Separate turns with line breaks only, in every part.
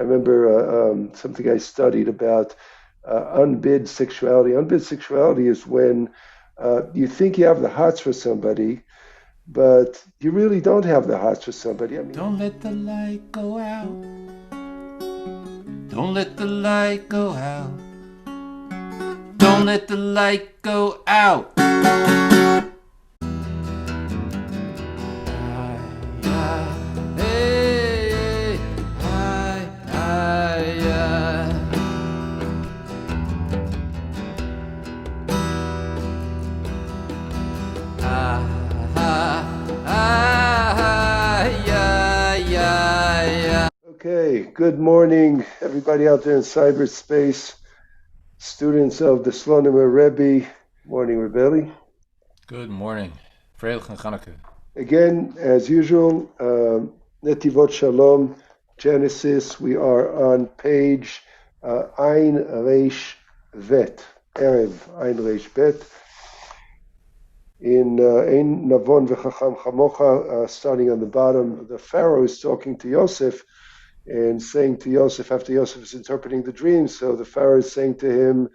I remember something I studied about unbidsexuality. Unbidsexuality is when you think you have the hots for somebody, but you really don't have the hots for somebody. I mean,
don't let the light go out. Don't let the light go out. Don't let the light go out.
Okay, good morning, everybody out there in cyberspace, students of the Slonim Rebbe. Morning, Rebelli.
Good morning. Freilich and Chanukah.
Again, as usual, Netivot Shalom, Genesis. We are on page Ein Reish Vet, Erev Ein Reish Bet. In Ein Navon V'Chacham Chamocha, starting on the bottom, the Pharaoh is talking to Yosef and saying to Yosef, after Yosef is interpreting the dream, so the Pharaoh is saying to him,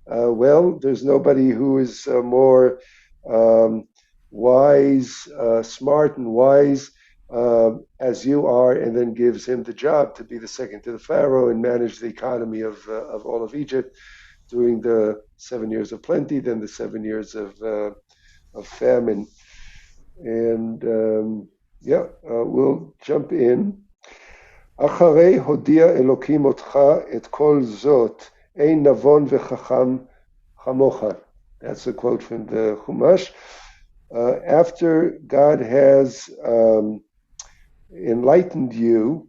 well, there's nobody who is more wise, smart and wise as you are, and then gives him the job to be the second to the Pharaoh and manage the economy of all of Egypt during the 7 years of plenty, then the 7 years of famine. And we'll jump in. אחרי הודיע אלוקים אותך את כל זאת, אין נבון וחכם כמוך. That's a quote from the Chumash. After God has enlightened you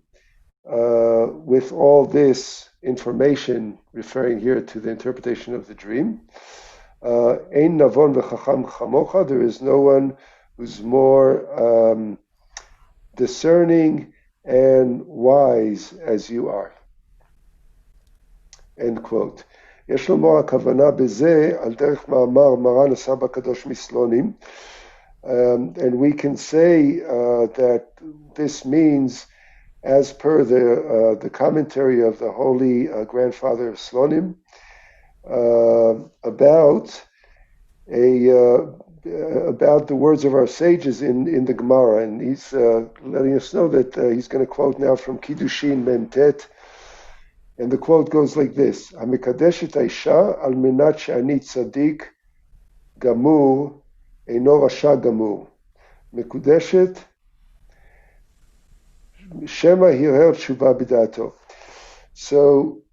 with all this information, referring here to the interpretation of the dream, ein navon v'chacham chamocha, there is no one who's more discerning and wise as you are. End quote. יש לומר הכוונה בזה על דרך מאמר מרן הסבא הקדוש מסלונים, and we can say that this means, as per the commentary of the holy grandfather of Slonim, about the words of our sages in the Gemara, and he's letting us know that he's going to quote now from Kiddushin Memtet, and the quote goes like this: "Hamikadesh et Aisha al menat she'ani tzadik gamur eino rasha gamur, mekudeshet shema hirher tshuva b'dato." So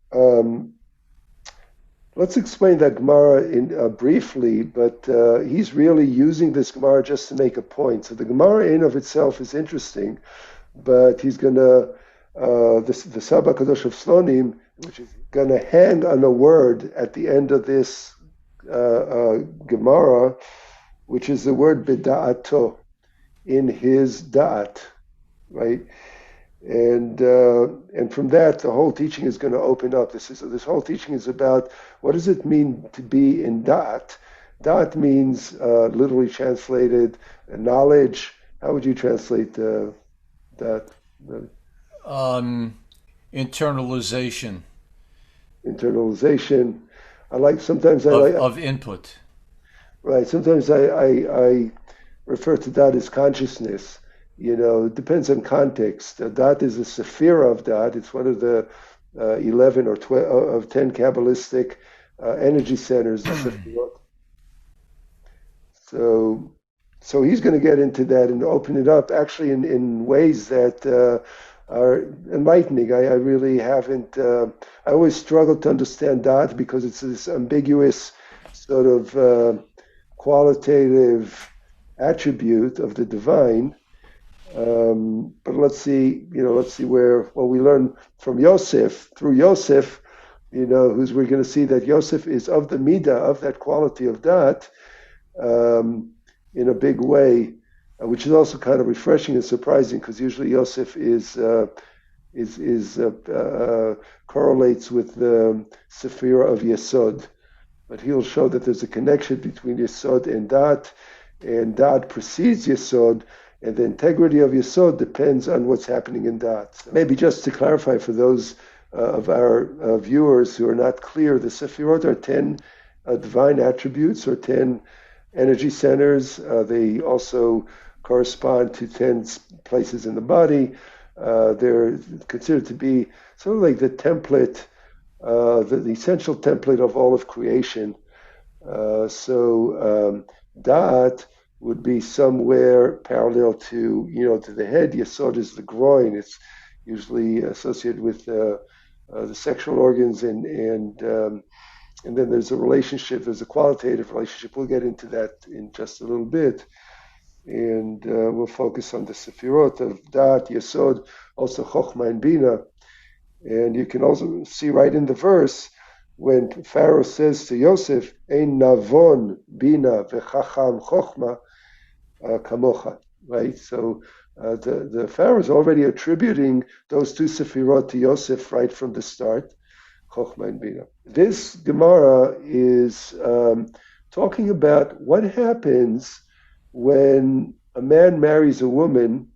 let's explain that Gemara briefly, but he's really using this Gemara just to make a point. So the Gemara in of itself is interesting, but he's going to, the Saba Kadosh of Slonim, which is going to hang on a word at the end of this Gemara, which is the word b'da'ato, in his da'at, right? And from that, the whole teaching is going to open up. This whole teaching is about what does it mean to be in Daat. Daat means, literally translated, knowledge. How would you translate that?
Internalization.
Internalization.
Of input.
Right. Sometimes I refer to that as consciousness. It depends on context. Daat is a Sefira of Daat. It's one of the 11 or 12 of 10 Kabbalistic energy centers. So he's going to get into that and open it up, actually in ways that are enlightening. I really haven't. I always struggle to understand Daat because it's this ambiguous sort of qualitative attribute of the divine. But let's see where we learn from Yosef, through Yosef, who's we're going to see that Yosef is of the midah, of that quality of that, in a big way, which is also kind of refreshing and surprising because usually Yosef is correlates with the Sefira of Yesod, but he'll show that there's a connection between Yesod and Daat precedes Yesod. And the integrity of Yesod depends on what's happening in Daat. So maybe just to clarify for those of our viewers who are not clear, the Sefirot are 10 divine attributes or 10 energy centers. They also correspond to 10 places in the body. They're considered to be sort of like the template, the essential template of all of creation. So Daat would be somewhere parallel to the head. Yesod is the groin. It's usually associated with the sexual organs, and then there's a relationship. There's a qualitative relationship. We'll get into that in just a little bit, and we'll focus on the Sefirot of Daat, Yesod, also Chochma and Bina. And you can also see right in the verse when Pharaoh says to Yosef, "Ein navon bina v'chacham chochma kamocha," right? So the Pharaoh is already attributing those two Sefirot to Yosef right from the start, chochma and bina. This Gemara is talking about what happens when a man marries a woman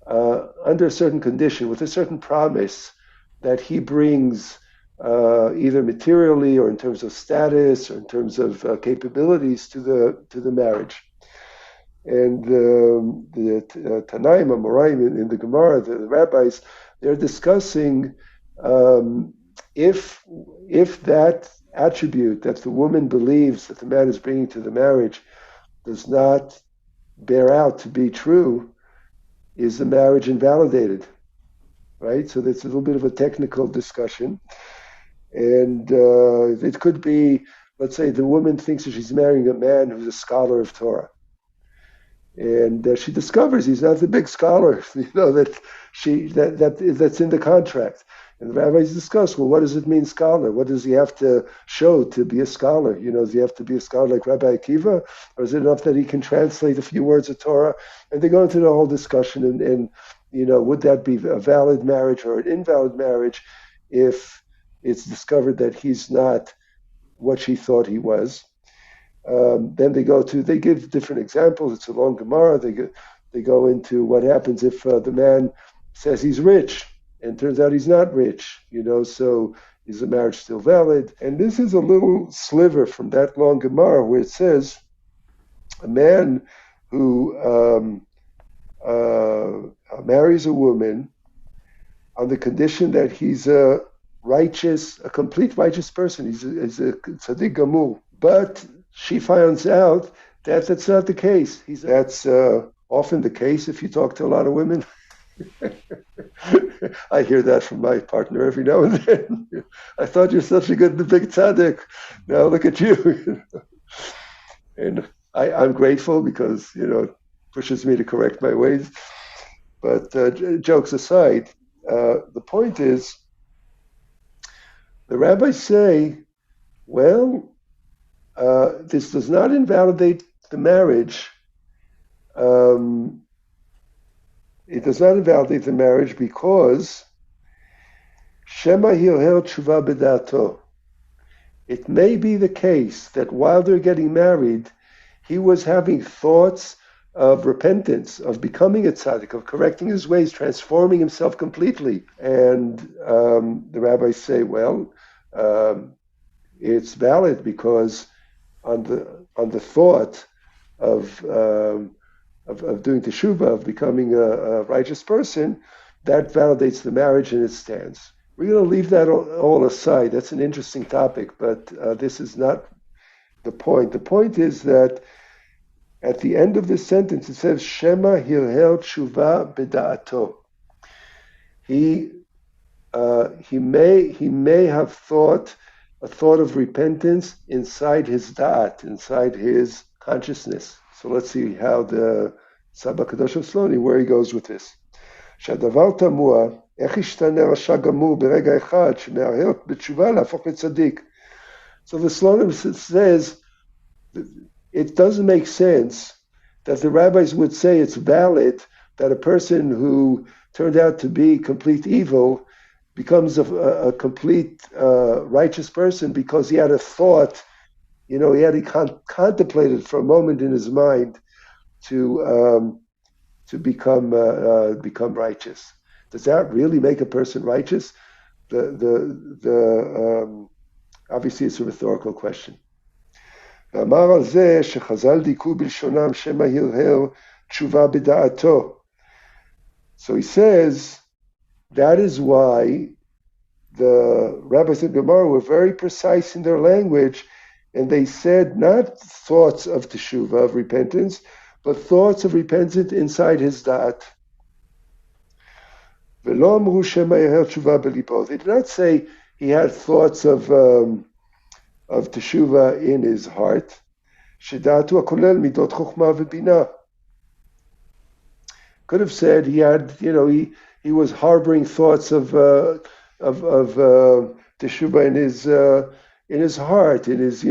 under a certain condition, with a certain promise that he brings either materially or in terms of status or in terms of capabilities to the marriage. And the Tanaim, Amoraim in the Gemara, the rabbis, they're discussing if that attribute that the woman believes that the man is bringing to the marriage does not bear out to be true, is the marriage invalidated? Right? So that's a little bit of a technical discussion. And it could be, let's say the woman thinks that she's marrying a man who's a scholar of Torah. And she discovers he's not the big scholar, that's in the contract. And the rabbis discuss, well, what does it mean, scholar? What does he have to show to be a scholar? Does he have to be a scholar like Rabbi Akiva? Or is it enough that he can translate a few words of Torah? And they go into the whole discussion, and would that be a valid marriage or an invalid marriage if it's discovered that he's not what she thought he was? Then they give different examples. It's a long Gemara. They go into what happens if the man says he's rich and turns out he's not rich, so is the marriage still valid? And this is a little sliver from that long Gemara where it says a man who marries a woman on the condition that he's a complete righteous person. He's a tzaddik gamur. But she finds out that that's not the case. That's often the case if you talk to a lot of women. I hear that from my partner every now and then. I thought you're such a good big tzaddik. Now look at you. And I'm grateful because, it pushes me to correct my ways. But jokes aside, the point is, the rabbis say, well, this does not invalidate the marriage. It does not invalidate the marriage because Shema Hilhel Tshuva B'dato. It may be the case that while they're getting married, he was having thoughts of repentance, of becoming a tzaddik, of correcting his ways, transforming himself completely. And the rabbis say, well, it's valid because on the thought of doing teshuvah, of becoming a righteous person, that validates the marriage and it stands. We're going to leave that all aside. That's an interesting topic, but this is not the point. The point is that at the end of this sentence, it says, Shema Hilhel Tshuva B'da'ato. He may have thought a thought of repentance inside his da'at, inside his consciousness. So let's see how the Saba Kadosh of Sloni, where he goes with this. שהדבר תמוה, איך ישתנה רשע גמור ברגע אחד שמהרהר בתשובה להפוך לצדיק. So the Slonim says, it doesn't make sense that the rabbis would say it's valid that a person who turned out to be complete evil becomes a complete righteous person because he had a thought, he had contemplated for a moment in his mind to become righteous. Does that really make a person righteous? obviously it's a rhetorical question. ואמר על זה שחז"ל דיכאו בלשונם שמא הרהר תשובה בדעתו. So he says that is why the rabbis in Gemara were very precise in their language, and they said not thoughts of teshuvah, of repentance, but thoughts of repentance inside his da'at. ולא אמרו שמא הרהר תשובה בליבו. They did not say he had thoughts of teshuvah in his heart. שדעתו הכולל מידות חוכמה ובינה. Could have said he had, he was harboring thoughts of teshuvah in his heart, in his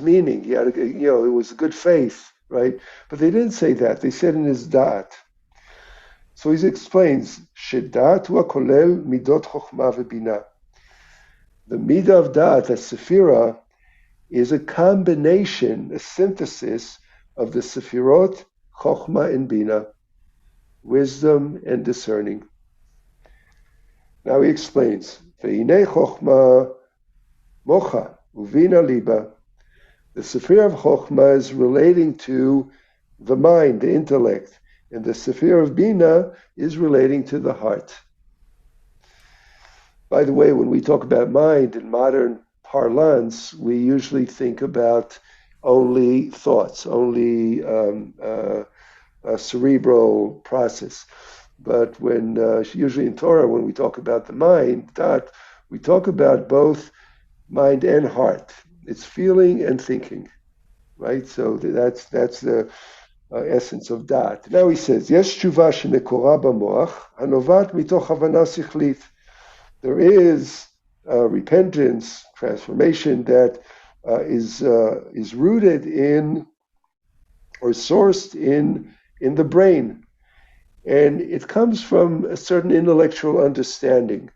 meaning. He had, it was good faith, right? But they didn't say that. They said in his da'at. So he explains, shedat hu kolel midot chokhmah v'bina. The midah of da'at, a sefira, is a combination, a synthesis of the sefirot, chokhmah and bina, wisdom and discerning. Now he explains, ve'inei chokhmah mocha uvina liba. The sefira of chokhmah is relating to the mind, the intellect, and the Sefira of Bina is relating to the heart. By the way, when we talk about mind in modern parlance, we usually think about only thoughts, only a cerebral process. But when usually in Torah, when we talk about the mind, we talk about both mind and heart. It's feeling and thinking, right? So that's the essence of Daat. Now he says, Yesh tshuva shemekora b'moach, hanovat mitoch havana sichlit. There is repentance, transformation that is rooted in or sourced in the brain, and it comes from a certain intellectual understanding.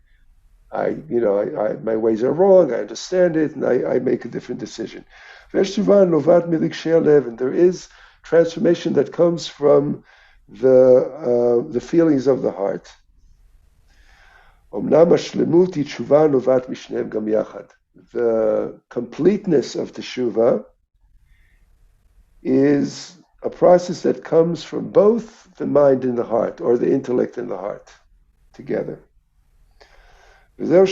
My ways are wrong. I understand it, and I make a different decision. Yesh tshuva novat milikshei halev, and there is transformation that comes from the feelings of the heart. The completeness of teshuva is a process that comes from both the mind and the heart, or the intellect and the heart, together. That's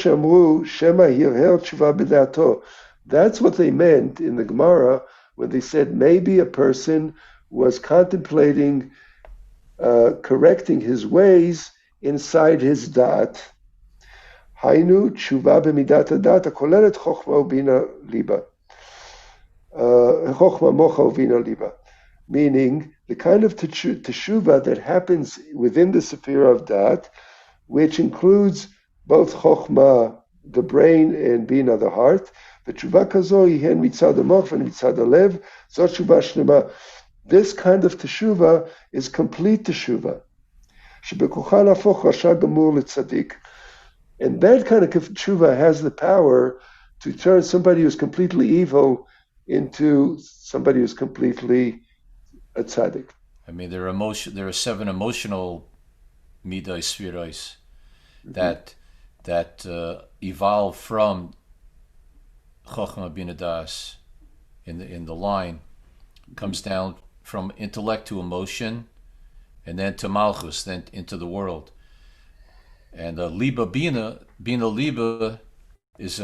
what they meant in the Gemara when they said maybe a person was contemplating correcting his ways inside his da'at. Hainu tshuva b'midat ha'dat hakolelet chokhmah ubina liba. Chokhmah mocha ubina liba. Meaning the kind of teshuva that happens within the Sefira of Daat, which includes both chokhmah, the brain, and bina, the heart. ותשובה כזו היא הן מצד המוח ומצד הלב, זאת תשובה שלמה. This kind of teshuva is complete teshuva, שבכוחה להפוך רשע גמור לצדיק. And that kind of teshuva has the power to turn somebody who's completely evil into somebody who's completely a tzaddik.
I mean, there are 7 emotional midah sfiros that evolve from Chochmah Bina Das in the line, comes down from intellect to emotion, and then to Malchus, then into the world. And Liba Bina Liba is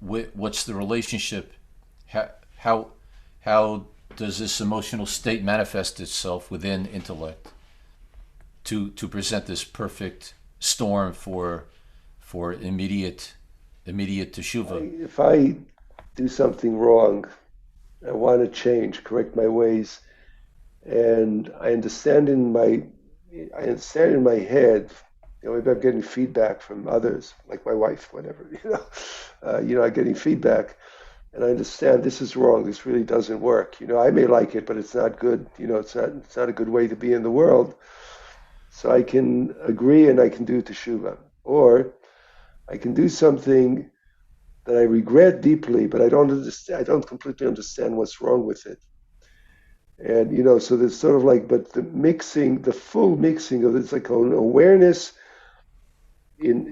what's the relationship? How does this emotional state manifest itself within intellect to present this perfect storm for immediate teshuvah?
If I do something wrong, I want to change, correct my ways, and I understand in my head, maybe I'm getting feedback from others, like my wife, whatever, I'm getting feedback, and I understand this is wrong. This really doesn't work. I may like it, but it's not good. It's not a good way to be in the world. So I can agree and I can do teshuvah, or I can do something that I regret deeply, but I don't completely understand what's wrong with it. And, so there's sort of like, but the full mixing of it's like an awareness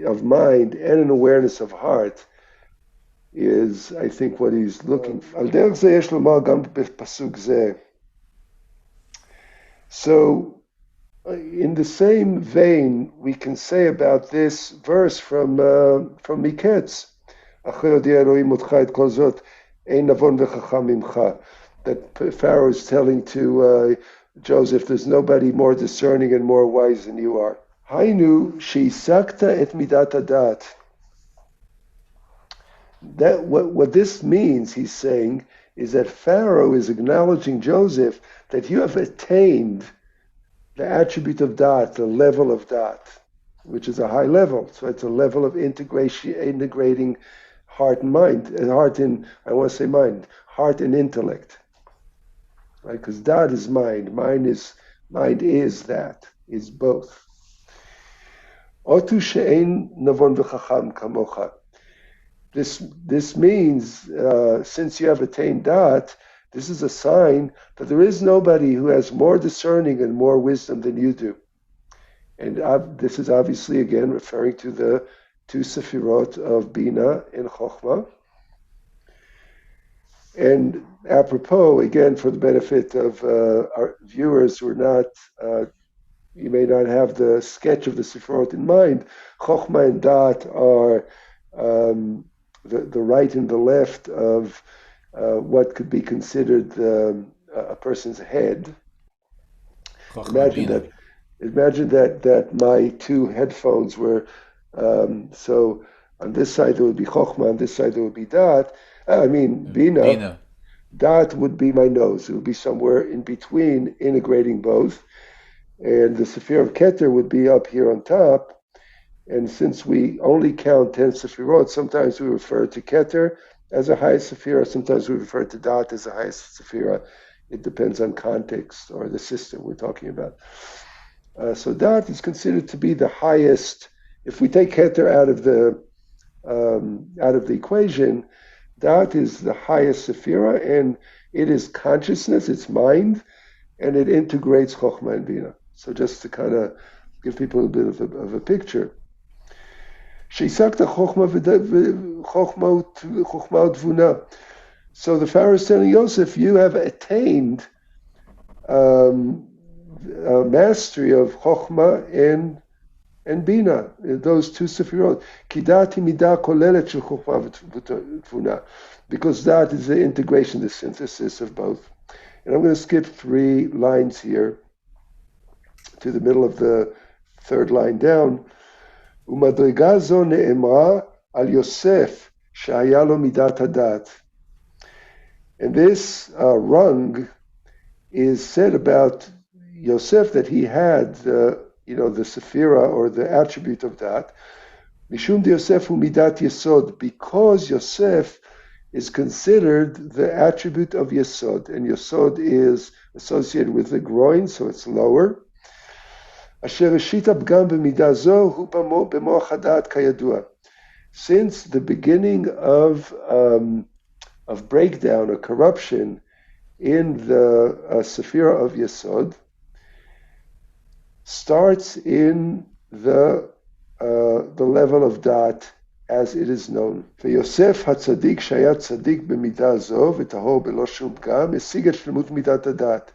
of mind and an awareness of heart is, I think, what he's looking for. על דרך זה יש לומר גם בפסוק זה. So, in the same vein, we can say about this verse from Miketz, אחרי הודיע אלוהים אותך את כל זאת, אין נבון וחכם ממך. That Pharaoh is telling to Joseph, there's nobody more discerning and more wise than you are. היינו, שהשגת את מידת הדעת. That what this means, he's saying, is that Pharaoh is acknowledging Joseph that you have attained the attribute of Daat, the level of Daat, which is a high level. So it's a level of integrating heart and mind, and heart and intellect, right? Because Daat is mind, mind is that, is both. Otu she'ein navon v'chacham kamocha. This means, since you have attained Daat, this is a sign that there is nobody who has more discerning and more wisdom than you do. And this is obviously, again, referring to the two Sefirot of Bina and Chokhmah. And apropos, again, for the benefit of our viewers who are not, you may not have the sketch of the Sefirot in mind, Chokhmah and Daat are the right and the left of what could be considered a person's head. Imagine that my two headphones were, so on this side there would be Chokhmah, on this side there would be Daat. Bina. Daat would be my nose. It would be somewhere in between, integrating both. And the Sefira of Keter would be up here on top. And since we only count 10 Sefirot, sometimes we refer to Keter as a highest Sefira, sometimes we refer to Daat as the highest Sefira. It depends on context or the system we're talking about. So Daat is considered to be the highest. If we take Keter out of the equation, Daat is the highest Sefira, and it is consciousness, it's mind, and it integrates Chokhmah and Bina. So just to kind of give people a bit of a picture. שהשגת חוכמה ותבונה. So the Pharaoh is telling Yosef, you have attained mastery of Chokhmah and Bina, those two Sefirot. כי דעת היא מידה כוללת של חוכמה ותבונה. Because that is the integration, the synthesis of both. And I'm going to skip 3 lines here to the middle of the 3rd line down. ומדרגה זו נאמרה על יוסף שהיה לו מידת הדעת. And this rung is said about Yosef that he had the Sefira or the attribute of that. Mishum de Yosef hu midat yesod, because Yosef is considered the attribute of yesod, and yesod is associated with the groin, so it's lower. Since the beginning of breakdown or corruption in the Sefira of Yesod starts in the level of Daat as it is known. ויוסף הצדיק שהיה צדיק במידה זו וטהור בלא שום פגם השיג את שלמות מידת הדעת.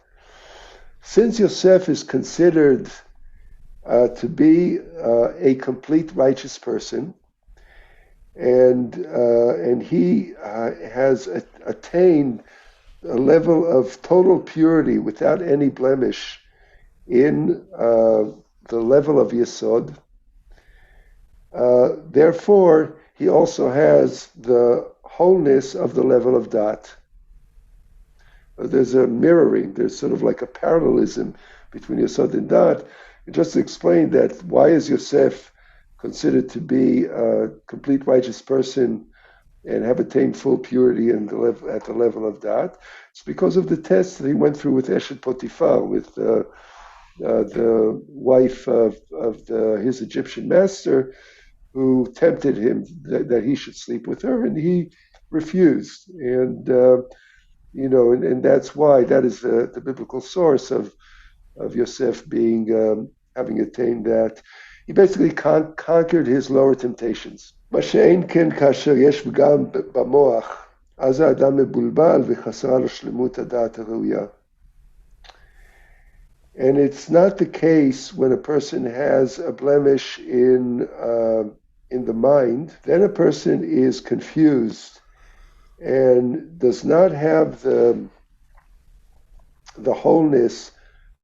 Since Yosef is considered to be a complete righteous person, and he has attained a level of total purity without any blemish in the level of Yesod. Therefore, he also has the wholeness of the level of Daat. There's a mirroring, there's sort of like a parallelism between Yesod and Daat. And just to explain that, why is Yosef considered to be a complete righteous person and have attained full purity at the level of Daat? It's because of the test that he went through with Eshet Potiphar, with the wife of his Egyptian master, who tempted him that he should sleep with her, and he refused. And and that's why that is the biblical source of Yosef being having attained that. he basically conquered his lower temptations. מה שאין כן כאשר יש פגם במוח, אז האדם מבולבל וחסרה לו שלמות הדעת הראויה. And it's not the case when a person has a blemish in the mind. Then a person is confused and does not have the wholeness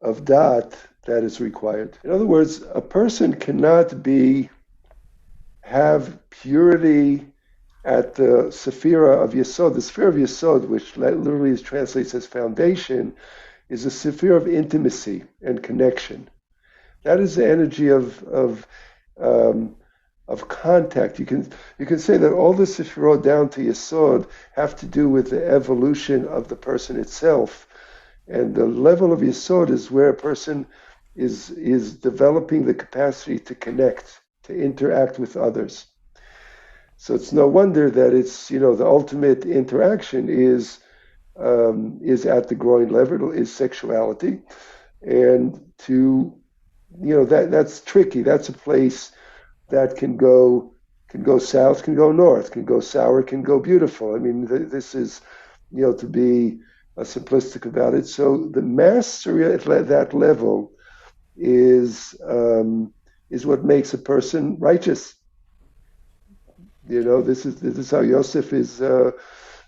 of Daat that is required. In other words, a person cannot have purity at the Sefira of Yesod. The Sefira of Yesod, which literally translates as foundation, is a Sefira of intimacy and connection. That is the energy of contact. You can say that all the Sefirot down to Yesod have to do with the evolution of the person itself. And the level of Yesod is where a person is developing the capacity to connect, to interact with others. So it's no wonder that it's, the ultimate interaction is at the groin level, is sexuality. And that's tricky. That's a place that can go south, can go north, can go sour, can go beautiful. I mean, this is, to be simplistic about it. So the mastery at that level is what makes a person righteous. This is how Yosef is.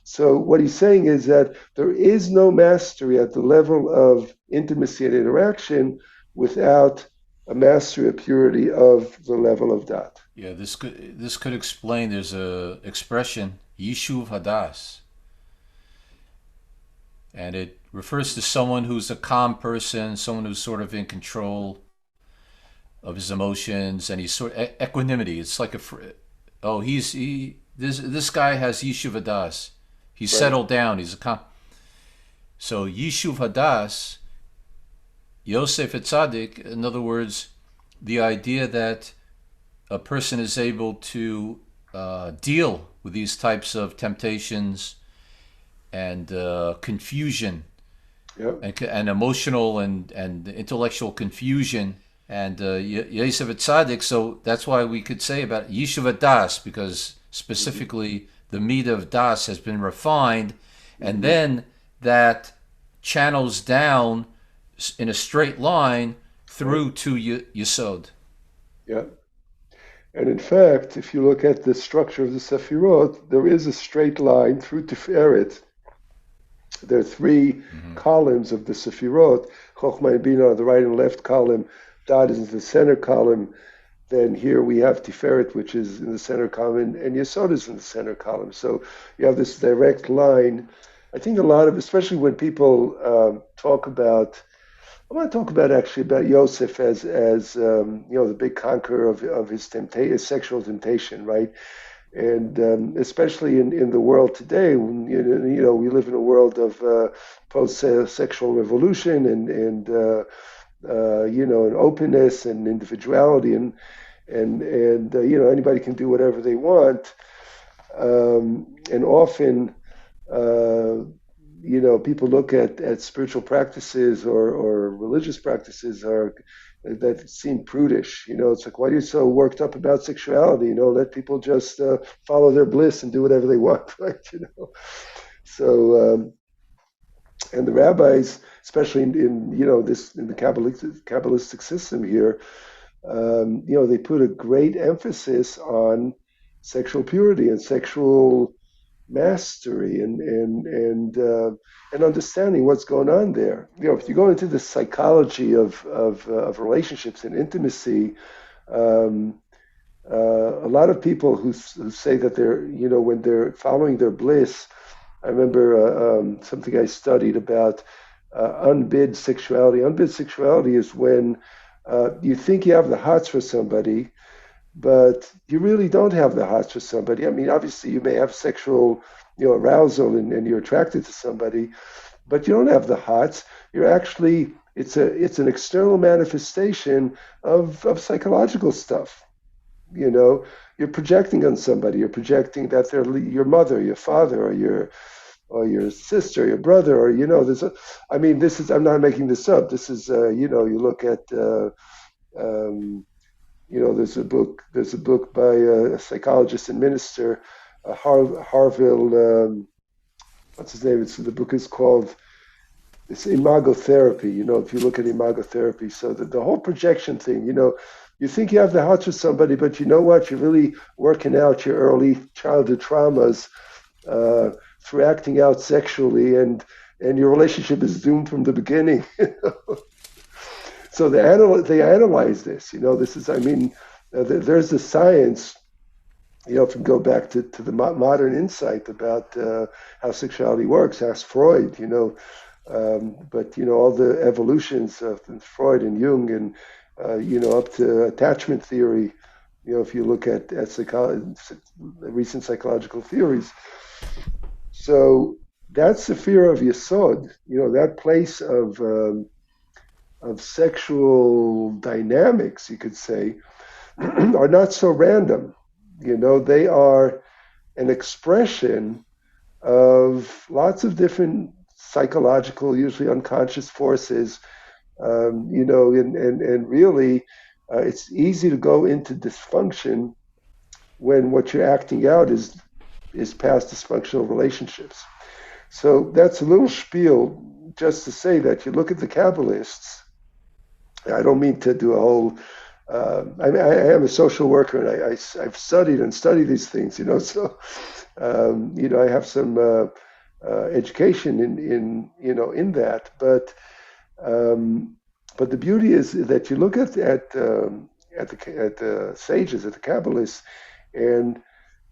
So what he's saying is that there is no mastery at the level of intimacy and interaction without a mastery of purity of the level of Daat.
Yeah, this could explain. There's a expression, Yishuv Hadas, and it refers to someone who's a calm person, someone who's sort of in control of his emotions, and he's sort of equanimity. It's like this guy has Yishuv Hadas. He's right. Settled down. He's a calm. So Yishuv Hadas, Yosef Etzadik, in other words, the idea that a person is able to deal with these types of temptations and confusion, yep. and emotional and intellectual confusion, and Yosef Etzadik. So that's why we could say about Yishuv Hadas, because specifically the meat of Das has been refined, and then that channels down in a straight line through to Yesod.
Yeah. And in fact, if you look at the structure of the Sefirot, there is a straight line through Tiferet. There are three columns of the Sefirot. Chochmah and Bina are the right and left column. Daat is in the center column. Then here we have Tiferet, which is in the center column, and Yesod is in the center column. So you have this direct line. I think a lot of, especially when people talk about, I want to talk about Yosef as the big conqueror of his sexual temptation, right? And especially in the world today, when, we live in a world of post-sexual revolution and openness and individuality, and anybody can do whatever they want, and often people look at spiritual practices or religious practices that seem prudish. It's like, why are you so worked up about sexuality? Let people just follow their bliss and do whatever they want, right? So and the rabbis, especially in the Kabbalistic system here, they put a great emphasis on sexual purity and sexual mastery and understanding what's going on there. If you go into the psychology of relationships and intimacy, a lot of people who say that they're, when they're following their bliss. I remember something I studied about unbidsexuality. Unbidsexuality is when you think you have the hots for somebody, but you really don't have the hots for somebody. I mean, obviously you may have sexual, arousal and you're attracted to somebody, but you don't have the hots. You're actually, it's an external manifestation of psychological stuff. You're projecting on somebody. You're projecting that they're your mother, your father, or your sister, your brother, or I'm not making this up. This is you look at There's a book by a psychologist and minister, Harville. What's his name? The book is called. It's imagotherapy. If you look at imagotherapy, so the whole projection thing. You think you have the heart for somebody, but you know what? You're really working out your early childhood traumas through acting out sexually, and your relationship is doomed from the beginning. So they analyze this. This is, there's the science. If you go back to the modern insight about how sexuality works, ask Freud. But all the evolutions of Freud and Jung, and up to attachment theory. If you look at recent psychological theories. So that's the fear of Yesod. That place of sexual dynamics, you could say, are not so random. They are an expression of lots of different psychological, usually unconscious forces. And really, it's easy to go into dysfunction when what you're acting out is past dysfunctional relationships. So that's a little spiel just to say that you look at the Kabbalists. I don't mean to do a whole. I am a social worker, and I've studied these things. So I have some education in that. But the beauty is that you look at the sages, at the Kabbalists, and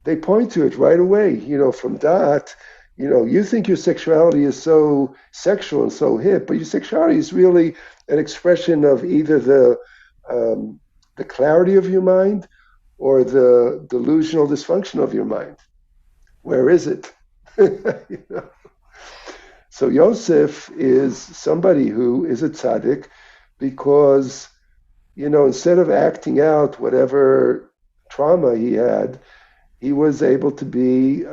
they point to it right away. From Daat. You think your sexuality is so sexual and so hip, but your sexuality is really an expression of either the clarity of your mind or the delusional dysfunction of your mind. Where is it? So Yosef is somebody who is a tzaddik because, instead of acting out whatever trauma he had, he was able to be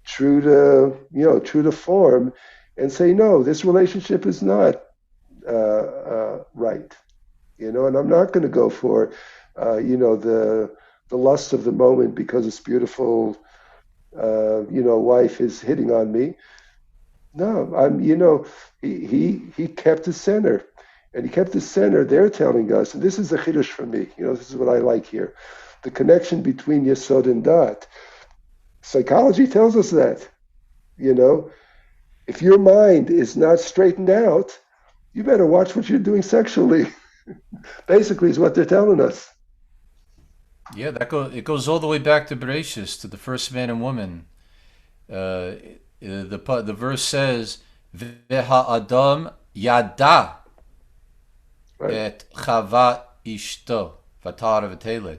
true to form and say, no, this relationship is not right. And I'm not going to go for, the lust of the moment because this beautiful, wife is hitting on me. No, he kept his center. And he kept his center. They're telling us, and this is the chiddush for me, this is what I like here, the connection between Yesod and Daat. Psychology tells us that, if your mind is not straightened out, you better watch what you're doing sexually. Basically, is what they're telling us.
Yeah, it goes all the way back to Bereshis, to the first man and woman. The verse says, "Veha Adam yada et Chava ishto vatar v'teled."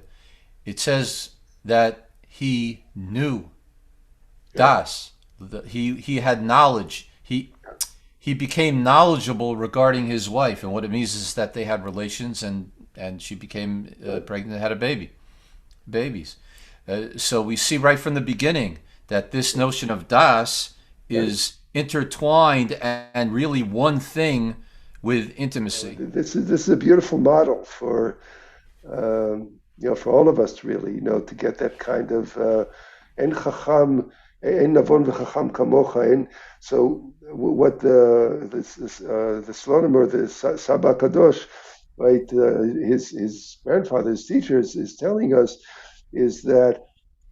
It says that he knew, das. He had knowledge. He became knowledgeable regarding his wife, and what it means is that they had relations, and she became pregnant and had babies. So we see right from the beginning that this notion of das is intertwined and really one thing with intimacy.
This is a beautiful model for for all of us, really, to get that kind of en chacham, en navon v'chacham kamocha. And so what the Slonim, or the Saba Kadosh, right, his grandfather, his teacher, is telling us, is that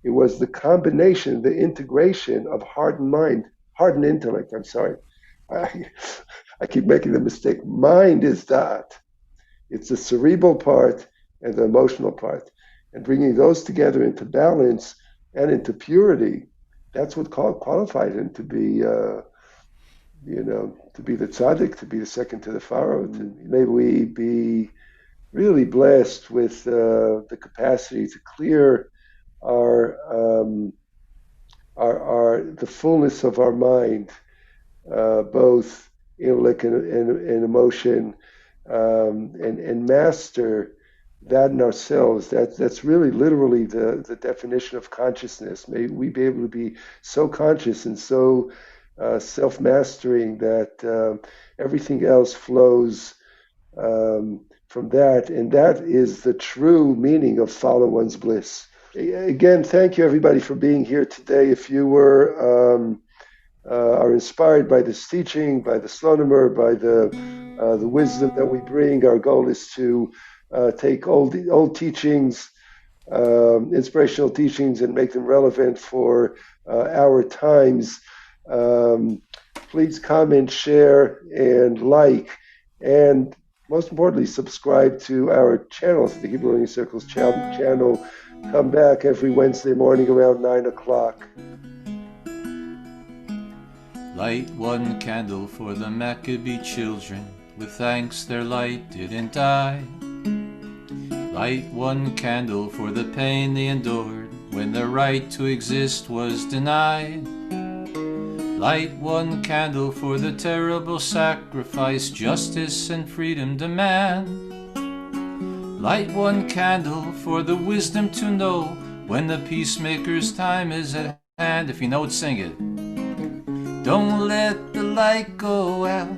it was the combination, the integration of heart and intellect. I'm sorry, I keep making the mistake. Mind is that. It's the cerebral part and the emotional part, and bringing those together into balance and into purity. That's what qualified him to be, to be the tzaddik, to be the second to the Pharaoh. May we be really blessed with the capacity to clear the fullness of our mind, both intellect and emotion, and master that in ourselves. That's really literally the definition of consciousness. May we be able to be so conscious and so self-mastering that everything else flows from that, and that is the true meaning of follow one's bliss. Again, thank you everybody for being here today. If you are inspired by this teaching, by the Slonimer, by the wisdom that we bring, our goal is to take old teachings, inspirational teachings, and make them relevant for our times. Please comment, share, and like, and most importantly, subscribe to our channel, the Hebrew Learning Circles channel. Come back every Wednesday morning around 9 o'clock.
Light one candle for the Maccabee children. With thanks their light didn't die. Light one candle for the pain they endured when their right to exist was denied. Light one candle for the terrible sacrifice justice and freedom demand. Light one candle for the wisdom to know when the peacemaker's time is at hand. If you know it, sing it. Don't let the light go out.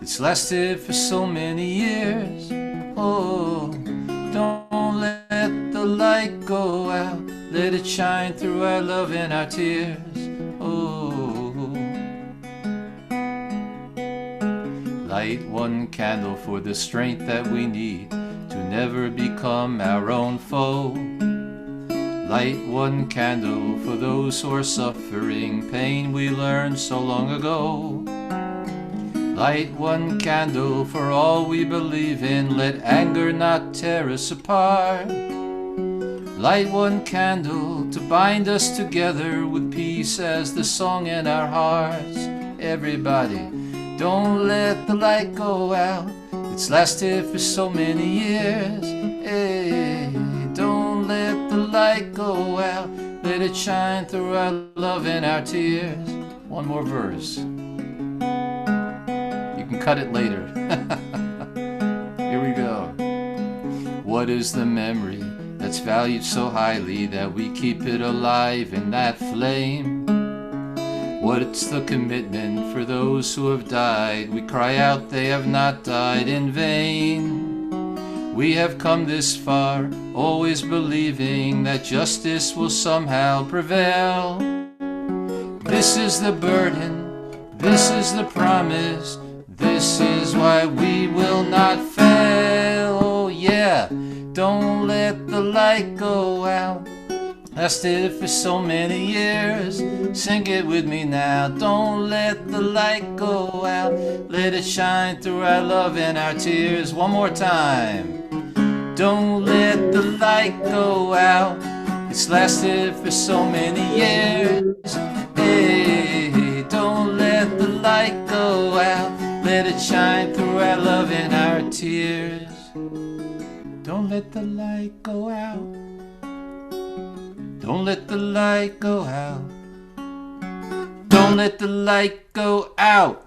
It's lasted for so many years. Oh, don't let the light go out. Let it shine through our love and our tears. Oh, light one candle for the strength that we need to never become our own foe. Light one candle for those who are suffering pain we learned so long ago. Light one candle for all we believe in, let anger not tear us apart. Light one candle to bind us together with peace as the song in our hearts. Everybody, don't let the light go out. It's lasted for so many years. Hey, don't let the light go out. Let it shine through our love and our tears. One more verse. You can cut it later. Here we go. What is the memory that's valued so highly that we keep it alive in that flame? What's the commitment for those who have died? We cry out they have not died in vain. We have come this far, always believing that justice will somehow prevail. This is the burden, this is the promise, this is why we will not fail. Oh yeah, don't let the light go out. Lasted for so many years. Sing it with me now. Don't let the light go out. Let it shine through our love and our tears. One more time. Don't let the light go out. It's lasted for so many years. Hey, don't let the light go out. Let it shine through our love and our tears. Don't let the light go out. Don't let the light go out. Don't let the light go out.